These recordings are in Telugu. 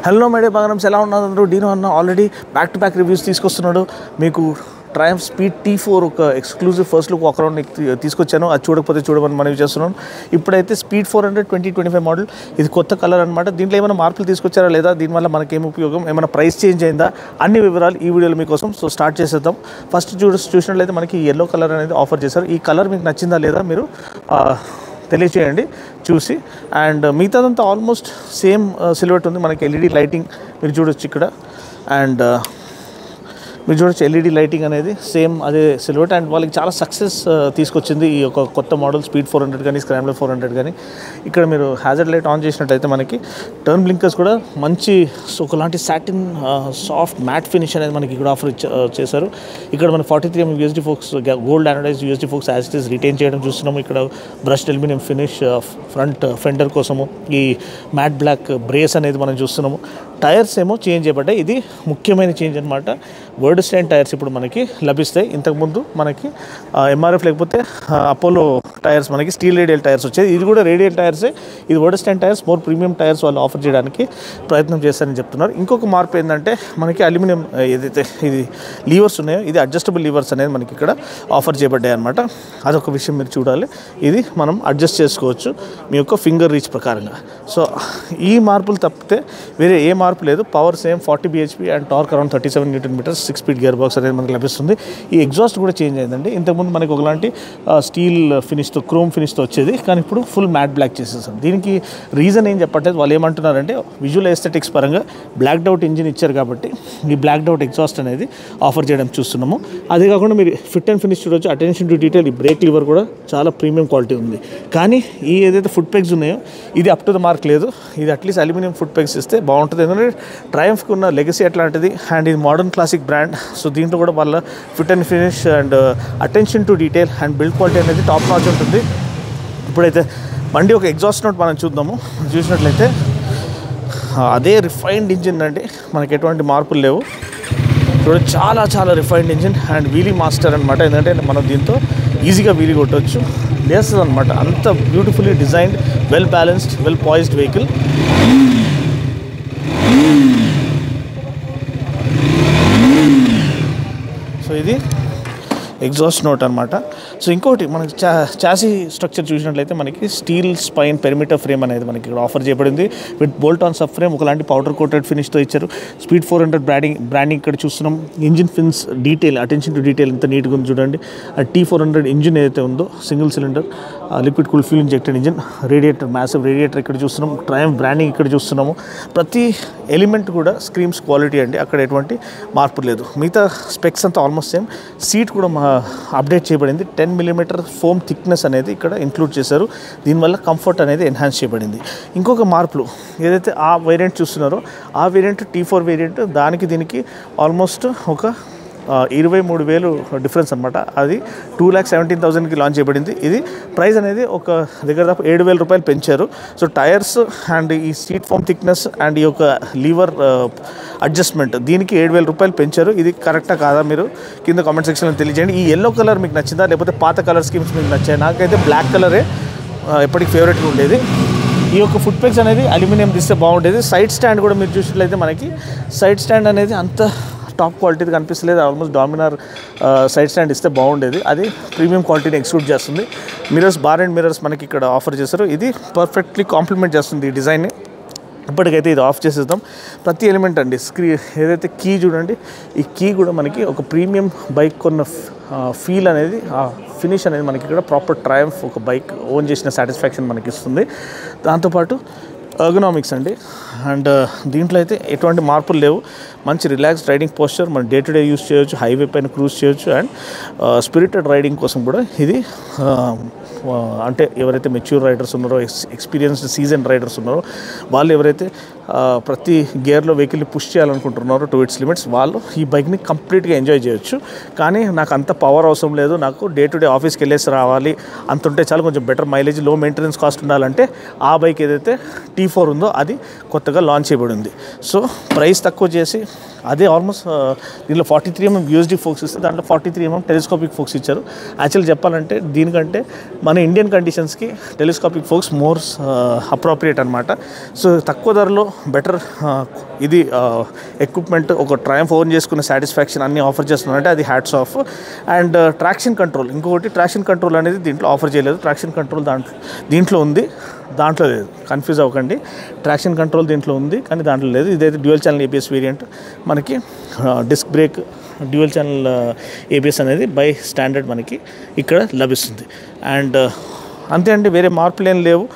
హలో మేడే బాగా ఎలా ఉన్నారు అందరూ? డీనో అన్న already back to back reviews తీసుకొస్తున్నాడు. మీకు ట్రయంఫ్ స్పీడ్ T4 ఒక ఎక్స్క్లూజివ్ ఫస్ట్ లుక్ ఒక రౌండ్ తీసుకొచ్చాను. అది చూడకపోతే చూడమని మనవి చేస్తున్నాను. ఇప్పుడైతే స్పీడ్ 400 2025 మోడల్, ఇది కొత్త కలర్ అనమాట. దీంట్లో ఏమైనా మార్పులు తీసుకొచ్చారా లేదా, దీనివల్ల మనకేం ఉపయోగం, ఏమైనా ప్రైస్ చేంజ్ అయిందా, అన్ని వివరాలు ఈ వీడియోలో మీకోసం. సో స్టార్ట్ చేసేద్దాం. ఫస్ట్ చూసినట్లయితే మనకి ఎల్లో కలర్ అనేది ఆఫర్ చేశారు. ఈ కలర్ మీకు నచ్చిందా లేదా మీరు తెలియచేయండి చూసి. అండ్ మిగతాదంతా ఆల్మోస్ట్ సేమ్ సిల్వెట్ ఉంది. మనకి ఎల్ఈడి లైటింగ్ మీరు చూడొచ్చు ఇక్కడ. అండ్ మీరు చూడొచ్చు ఎల్ఈడి లైటింగ్ అనేది సేమ్ అదే సిల్వెట్. అండ్ వాళ్ళకి చాలా సక్సెస్ తీసుకొచ్చింది ఈ యొక్క కొత్త మోడల్ స్పీడ్ 400 కానీ స్క్రాంబ్లర్ 400 కానీ. ఇక్కడ మీరు హ్యాజర్డ్ లైట్ ఆన్ చేసినట్టయితే మనకి టర్న్ బ్లింకర్స్ కూడా మంచి ఒకలాంటి సాటిన్ సాఫ్ట్ మ్యాట్ ఫినిష్ అనేది మనకి ఇక్కడ ఆఫర్ చేశారు. ఇక్కడ మన 43mm USD folks gold anodised USD folks as it is retain చేయడం చూస్తున్నాము. ఇక్కడ brushed aluminium finish front fender కోసము ఈ మ్యాట్ బ్లాక్ బ్రేస్ అనేది మనం చూస్తున్నాము. టైర్స్ ఏమో చేంజ్ చేయబడ్డాయి. ఇది ముఖ్యమైన చేంజ్ అనమాట. వర్డ్ స్టాండ్ టైర్స్ ఇప్పుడు మనకి లభిస్తాయి. ఇంతకుముందు మనకి ఎంఆర్ఎఫ్ లేకపోతే అపోలో టైర్స్ మనకి స్టీల్ రేడియల్ టైర్స్ వచ్చేది. ఇది కూడా రేడియల్ టైర్సే. ఇది word stand tyres, more premium tyres వాళ్ళు ఆఫర్ చేయడానికి ప్రయత్నం చేస్తారని చెప్తున్నారు. ఇంకొక మార్పు ఏంటంటే మనకి అల్యూమినియం ఏదైతే ఇది లీవర్స్ ఉన్నాయో ఇది అడ్జస్టబుల్ లీవర్స్ అనేది మనకి ఇక్కడ ఆఫర్ చేయబడ్డాయి అనమాట. అదొక విషయం మీరు చూడాలి. ఇది మనం అడ్జస్ట్ చేసుకోవచ్చు మీ యొక్క ఫింగర్ రీచ్ ప్రకారంగా. సో ఈ మార్పులు తప్పితే వేరే ఏ మార్పు లేదు. Power same 40 bhp and torque around 37 Nm 6-speed gear box అనేది మనకు లభిస్తుంది. ఈ ఎగ్జాస్ట్ కూడా చేంజ్ అయిందండి. ఇంతకుముందు మనకి ఒకలాంటి స్టీల్ ఫినిష్తో క్రోమ్ ఫినిష్తో వచ్చేది, కానీ ఇప్పుడు ఫుల్ మ్యాట్ బ్లాక్ చేసేసాం. దీనికి రీజన్ ఏం చెప్పట్లేదు. వాళ్ళు ఏమంటున్నారంటే విజువల్ ఎస్థెటిక్స్ పరంగా బ్లాక్డ్ అవుట్ ఇంజిన్ ఇచ్చారు కాబట్టి ఈ బ్లాక్డ్ అవుట్ ఎగ్జాస్ట్ అనేది ఆఫర్ చేయడం చూస్తున్నాము. అదే కాకుండా మీరు ఫిట్ అండ్ ఫినిష్ చూడవచ్చు. అటెన్షన్ టు డీటెయిల్, ఈ బ్రేక్ లివర్ కూడా చాలా ప్రీమియం క్వాలిటీ ఉంది. కానీ ఈ ఏదైతే ఫుట్ పెగ్స్ ఉన్నాయో ఇది అప్ టు ద మార్క్ లేదు. ఇది అట్లీస్ట్ అల్యూమినియం ఫుట్ పెగ్స్ ఇస్తే బాగుంటుంది. ఎందుకంటే ట్రయంఫ్కి ఉన్న లెగసీ అట్లాంటిది. అండ్ ఇది మోడర్న్ క్లాసిక్ బ్రాండ్. సో దీంట్లో కూడా వాళ్ళ fit and finish and attention to detail and build quality అనేది టాప్ నాచ్ ఉంటుంది. ఇప్పుడైతే బండి ఒక ఎగ్జాస్ట్ నోట్ మనం చూద్దాము. చూసినట్లయితే అదే రిఫైన్డ్ ఇంజిన్ అండి, మనకి ఎటువంటి మార్పులు లేవు. చూడండి చాలా చాలా refined engine and wheelie master అనమాట. ఎందుకంటే మనం దీంతో ఈజీగా వీలీ కొట్టవచ్చు, లేస్తుంది అనమాట. అంత beautifully designed, well balanced, well poised vehicle. So ఇది ఎగ్జాస్ట్ నోట్ అనమాట. సో ఇంకోటి మనకి చాసీ స్ట్రక్చర్ చూసినట్లయితే మనకి స్టీల్ స్పైన్ పెరిమీటర్ ఫ్రేమ్ అనేది మనకి ఇక్కడ ఆఫర్ చేయబడింది. With bolt on sub frame ఒకలాంటి పౌడర్ కోటెడ్ ఫినిష్తో ఇచ్చారు. స్పీడ్ 400 బ్రాండింగ్ ఇక్కడ చూస్తున్నాం. Engine fins detail, attention to detail ఎంత నీట్గా ఉంది చూడండి. T400 ఇంజిన్ ఏదైతే ఉందో single cylinder liquid cool fuel injected engine, radiator massive radiator ఇక్కడ చూస్తున్నాం. ట్రయంఫ్ బ్రాండింగ్ ఇక్కడ చూస్తున్నాము. ప్రతి ఎలిమెంట్ కూడా స్క్రీమ్స్ క్వాలిటీ అండి, అక్కడ ఎటువంటి మార్పు లేదు. మిగతా స్పెక్స్ అంతా ఆల్మోస్ట్ సేమ్. సీట్ కూడా అప్డేట్ చేయబడింది. 10mm ఫోమ్ థిక్నెస్ అనేది ఇక్కడ ఇంక్లూడ్ చేశారు. దీనివల్ల కంఫర్ట్ అనేది ఎన్హాన్స్ చేయబడింది. ఇంకొక మార్పులు ఏదైతే ఆ వేరియంట్ చూస్తున్నారో ఆ వేరియంట్ T4 వేరియంట్ దానికి దీనికి ఆల్మోస్ట్ ఒక 23,000 డిఫరెన్స్ అనమాట. అది 2,17,000కి లాంచ్ చేయబడింది. ఇది ప్రైస్ అనేది ఒక దగ్గర దాకా 7,000 రూపాయలు పెంచారు. సో టైర్స్ అండ్ ఈ సీట్ ఫోమ్ థిక్నెస్ అండ్ ఈ యొక్క లీవర్ అడ్జస్ట్మెంట్ దీనికి 7,000 రూపాయలు పెంచారు. ఇది కరెక్టా కాదా మీరు కింద కామెంట్ సెక్షన్లో తెలియజేయండి. ఈ ఎల్లో కలర్ మీకు నచ్చిందా లేకపోతే పాత కలర్ స్కీమ్స్ మీకు నచ్చాయి? నాకైతే బ్లాక్ కలరే ఎప్పటికి ఫేవరెట్గా ఉండేది. ఈ యొక్క ఫుట్ పెగ్స్ అనేది అల్యూమినియం తీస్తే బాగుండేది. సైడ్ స్టాండ్ కూడా మీరు చూసినట్లయితే మనకి సైడ్ స్టాండ్ అనేది అంత టాప్ క్వాలిటీది కనిపిస్తలేదు. ఆల్మోస్ట్ డామినార్ సైడ్ స్టాండ్ ఇస్తే బాగుండేది. అది ప్రీమియం క్వాలిటీని ఎక్స్క్లూడ్ చేస్తుంది. మిరర్స్, బార్ అండ్ మిరర్స్ మనకి ఇక్కడ ఆఫర్ చేశారు. ఇది పర్ఫెక్ట్లీ కాంప్లిమెంట్ చేస్తుంది ఈ డిజైన్ని. ఇప్పటికైతే ఇది ఆఫ్ చేసేద్దాం. ప్రతి ఎలిమెంట్ అండి ఏదైతే కీ చూడండి, ఈ కీ కూడా మనకి ఒక ప్రీమియం బైక్ కొన్న ఫీల్ అనేది, ఆ ఫినిష్ అనేది మనకి ఇక్కడ ప్రాపర్ ట్రయంఫ్ ఒక బైక్ ఓన్ చేసిన సాటిస్ఫాక్షన్ మనకి ఇస్తుంది. దాంతోపాటు ఎర్గనామిక్స్ అండి. అండ్ దీంట్లో అయితే ఎటువంటి మార్పులు లేవు. మంచి రిలాక్స్డ్ రైడింగ్ పోస్చర్, మనం డే టు డే యూస్ చేయొచ్చు, హైవే పైన క్రూజ్ చేయొచ్చు. అండ్ స్పిరిటెడ్ రైడింగ్ కోసం కూడా ఇది అంటే ఎవరైతే మెచ్యూర్ రైడర్స్ ఉన్నారో, ఎక్స్పీరియన్స్డ్ సీజన్ రైడర్స్ ఉన్నారో, వాళ్ళు ఎవరైతే ప్రతి గేర్లో వెహికల్ని పుష్ చేయాలనుకుంటున్నారో టు ఇట్స్ లిమిట్స్, వాళ్ళు ఈ బైక్ని కంప్లీట్గా ఎంజాయ్ చేయొచ్చు. కానీ నాకు అంత పవర్ అవసరం లేదు, నాకు డే టు డే ఆఫీస్కి వెళ్ళేసి రావాలి అంత ఉంటే చాలా, కొంచెం బెటర్ మైలేజ్, లో మెయింటెనెన్స్ కాస్ట్ ఉండాలంటే ఆ బైక్ ఏదైతే T4 ఉందో అది కొత్తగా లాంచ్ చేయబడి ఉంది. సో ప్రైస్ తక్కువ చేసి అదే ఆల్మోస్ట్ దీనిలో 43mm USD ఫోక్స్ ఇస్తే దాంట్లో 43mm టెలిస్కోపిక్ ఫోక్స్ ఇచ్చారు. యాక్చువల్లీ చెప్పాలంటే దీనికంటే మన ఇండియన్ కండిషన్స్కి టెలిస్కోపిక్ ఫోక్స్ మోర్ అప్రోప్రియేట్ అనమాట. సో తక్కువ ధరలో బెటర్ ఇది ఎక్విప్మెంట్ ఒక ట్రయంఫ్ ఓన్ చేసుకునే సాటిస్ఫాక్షన్ అన్నీ ఆఫర్ చేస్తున్నారంటే అది hats off. And traction control, ఇంకొకటి ట్రాక్షన్ కంట్రోల్ అనేది దీంట్లో ఆఫర్ చేయలేదు. ట్రాక్షన్ కంట్రోల్ దీంట్లో ఉంది, దాంట్లో లేదు, కన్ఫ్యూజ్ అవ్వకండి. ట్రాక్షన్ కంట్రోల్ దీంట్లో ఉంది కానీ దాంట్లో లేదు. ఇదైతే డ్యూయల్ ఛానల్ ABS వేరియంట్, మనకి disc brake, dual channel ABS అనేది బై స్టాండర్డ్ మనకి ఇక్కడ లభిస్తుంది. అండ్ అంతే అండి, వేరే మార్పులు ఏం లేవు.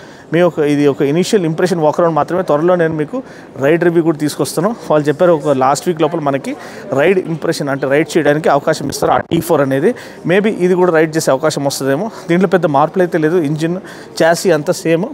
ఇది ఒక ఇనీషియల్ ఇంప్రెషన్ వాక్ అరౌండ్ మాత్రమే. త్వరలో నేను మీకు రైడ్ రివ్యూ కూడా తీసుకొస్తాను. వాళ్ళు చెప్పారు ఒక లాస్ట్ వీక్ లోపల మనకి రైడ్ ఇంప్రెషన్ అంటే రైడ్ చేయడానికి అవకాశం ఇస్తారు. ఆ T4 అనేది మేబీ ఇది కూడా రైడ్ చేసే అవకాశం వస్తుందేమో. దీంట్లో పెద్ద మార్పులు అయితే లేదు, ఇంజిన్ చాసీ అంతా సేమ్.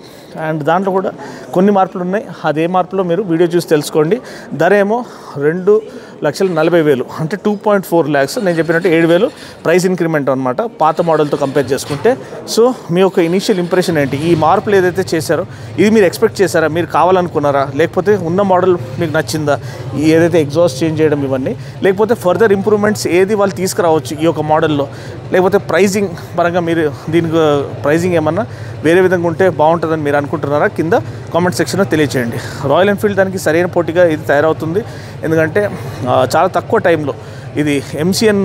అండ్ దాంట్లో కూడా కొన్ని మార్పులు ఉన్నాయి, అదే మార్పులో మీరు వీడియో చూసి తెలుసుకోండి. ధర ఏమో 2,40,000 అంటే 2.4 lakhs. నేను చెప్పినట్టు 7,000 ప్రైస్ ఇంక్రిమెంట్ అనమాట పాత మోడల్తో కంపేర్ చేసుకుంటే. సో మీ యొక్క ఇనీషియల్ ఇంప్రెషన్ ఏంటి? ఈ మార్పులు ఏదైతే చేశారో ఇది మీరు ఎక్స్పెక్ట్ చేశారా? మీరు కావాలనుకున్నారా? లేకపోతే ఉన్న మోడల్ మీకు నచ్చిందా? ఏదైతే ఎగ్జాస్ట్ చేంజ్ చేయడం ఇవన్నీ, లేకపోతే ఫర్దర్ ఇంప్రూవ్మెంట్స్ ఏది వాళ్ళు తీసుకురావచ్చు ఈ యొక్క మోడల్లో, లేకపోతే ప్రైజింగ్ పరంగా మీరు దీనికి ప్రైజింగ్ ఏమన్నా వేరే విధంగా ఉంటే బాగుంటుందని మీరు అనుకుంటున్నారా? కింద కామెంట్ సెక్షన్లో తెలియచేయండి. రాయల్ ఎన్ఫీల్డ్ దానికి సరైన పోటీగా ఇది తయారవుతుంది. ఎందుకంటే చాలా తక్కువ టైంలో ఇది MCN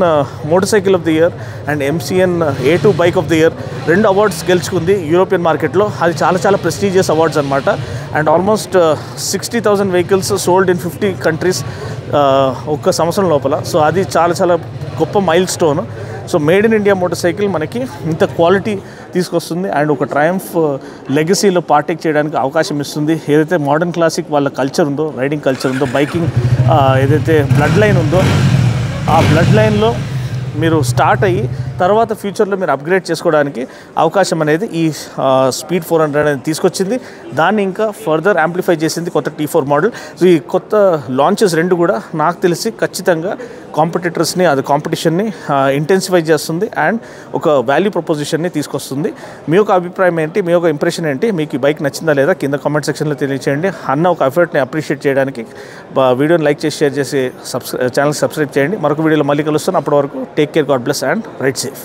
motor cycle of the year and MCN A2 bike of the year 2 awards గెలుచుకుంది యూరోపియన్ మార్కెట్లో. అది చాలా చాలా ప్రెస్టీజియస్ అవార్డ్స్ అనమాట. And almost 60,000 vehicles sold in 50 countries ఒక్క సంవత్సరం లోపల. సో అది చాలా చాలా గొప్ప mile stone. So made in India motor cycle మనకి ఇంత క్వాలిటీ తీసుకొస్తుంది అండ్ ఒక ట్రయంఫ్ లెగసీలో పార్టేక్ చేయడానికి అవకాశం ఇస్తుంది. ఏదైతే మోడర్న్ క్లాసిక్ వాళ్ళ కల్చర్ ఉందో, రైడింగ్ కల్చర్ ఉందో, బైకింగ్ ఏదైతే బ్లడ్ లైన్ ఉందో ఆ బ్లడ్ లైన్లో మీరు స్టార్ట్ అయ్యి తర్వాత ఫ్యూచర్లో మీరు అప్గ్రేడ్ చేసుకోవడానికి అవకాశం అనేది ఈ స్పీడ్ 400 అనేది తీసుకొచ్చింది. దాన్ని ఇంకా ఫర్దర్ యాంప్లిఫై చేసింది కొత్త T4 మోడల్. సో ఈ కొత్త లాంచెస్ 2 కూడా నాకు తెలిసి ఖచ్చితంగా కాంపిటీటర్స్ని, అది కాంపిటీషన్ని ఇంటెన్సిఫై చేస్తుంది అండ్ ఒక వాల్యూ ప్రపోజిషన్ని తీసుకొస్తుంది. మీ యొక్క అభిప్రాయం ఏంటి? మీ యొక్క ఇంప్రెషన్ ఏంటి? మీకు ఈ బైక్ నచ్చిందా లేదా? కింద కామెంట్ సెక్షన్లో తెలియచేయండి. అన్న ఒక ఎఫర్ట్ని అప్రిషియేట్ చేయడానికి వీడియోని లైక్ చేసి, షేర్ చేసి ఛానల్కి సబ్స్క్రైబ్ చేయండి. మరొక వీడియోలో మళ్ళీ కలుస్తాను. అప్పటి వరకు take care, God bless and ride safe.